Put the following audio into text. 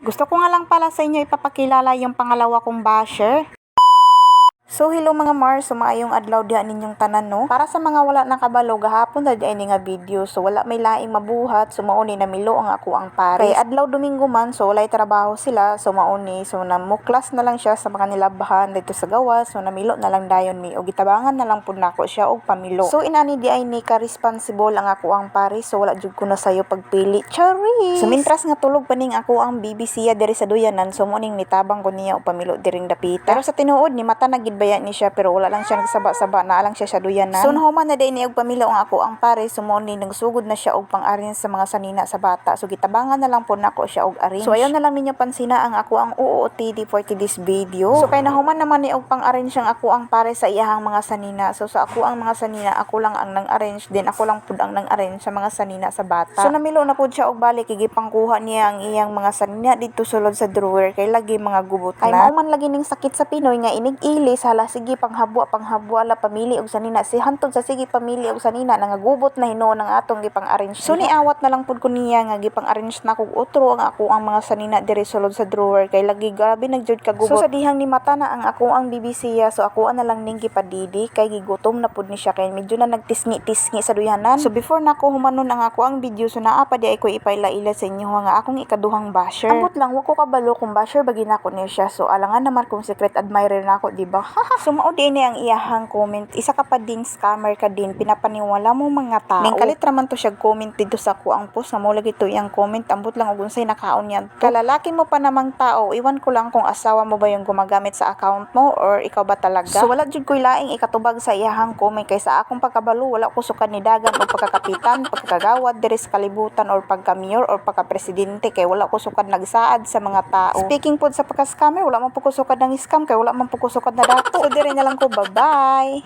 Gusto ko nga lang pala sa inyo ipapakilala yung pangalawa kong basher. So hello mga Mars, sumaayong adlaw diha ninyong tanan no. Para sa mga wala nakabalo gahapon na diay nga video, so wala may laing mabuhat, so mauni na milo ang ako ang pares. Kay adlaw Domingo man, so walay trabaho sila, so mauni, so namuklas na lang siya sa mga nilabahan dito sa gawas, so namilo na lang dayon mi og gitabangan na lang pud nako siya og pamilo. So inani di ay ni ka responsible ang ako ang pares, so wala jud ko na sayo pagpili. Charis. So mintras nga tulog paning ako ang BBC diri sa duyanan, so muning nitabang ko niya og pamilo diring dapita. Pero sa tinuod ni mata na gid baya ni siya, pero wala lang siya nagsaba-saba, na lang siya sa duyanan. So nahuman na day ni og pamilya ang ako ang pare, sumuni nagsugod na siya og pang-arrange sa mga sanina sa bata. So gitabangan na lang po nako siya og arrange. So ayaw na lang ninyo pansina ang ako ang OOTD for this video. So kay nahuman naman ni og pang-arrange ang ako ang pare sa iyahang mga sanina. So sa ako ang mga sanina, ako lang ang nang-arrange, din ako lang pud ang nang-arrange sa mga sanina sa bata. So namilo na pud siya og balik, igipangkuha niya ang iyang mga sanina dito sulod sa drawer kay lagi mga gubot na. Kay mauman lagi ning sakit sa Pinoy nga inig-ilis, hala sige panghabwa la pamili og sanina, si hantod sa sige pamili og sanina nangagubot na hinuon ang atong gipang-arrange. So niawat na lang pud ko niya nga gipang-arrange na kog utro ang ako ang mga sanina diri sulod sa drawer kay lagi grabe nagjud kagubot. So sa dihang ni mata na ang ako ang BBC so ako na lang ning gipadidi kay gigutom na pud ni siya kay medyo na nagtisngi-tisngi sa duyanan. So before nako humanon ang ako ang video, so naa pa di ay ko ipailaila sa inyo nga akong ikaduhang basher. Ambot lang wako kabalo kung basher bagi nako niya siya, so alangan naman kung secret admirer nako, di ba? So mao din ang iyahang comment, isa ka pa ding scammer ka din, pinapaniwala mo mga tao. Ning kalit raman to siya comment dito sa ako ang post, na mo lagi to iyang comment, ambot lang og unsay nakaon yan. Kalalaki mo pa namang tao, iwan ko lang kung asawa mo ba yung gumagamit sa account mo or ikaw ba talaga. So wala jud koy laing ikatubag sa iyahang comment, kay sa akong pagkabalo wala ko sukad ni dagan o pagkakapitan, pagkagawad diri sa kalibutan or pagka-mayor or pagka-presidente, kay wala ko sukad nagsaad sa mga tao. Speaking pod sa pagka-scammer, wala man po ko sukad ng scam kay wala man po ko sukad na dato. So dire na lang ko, bye-bye.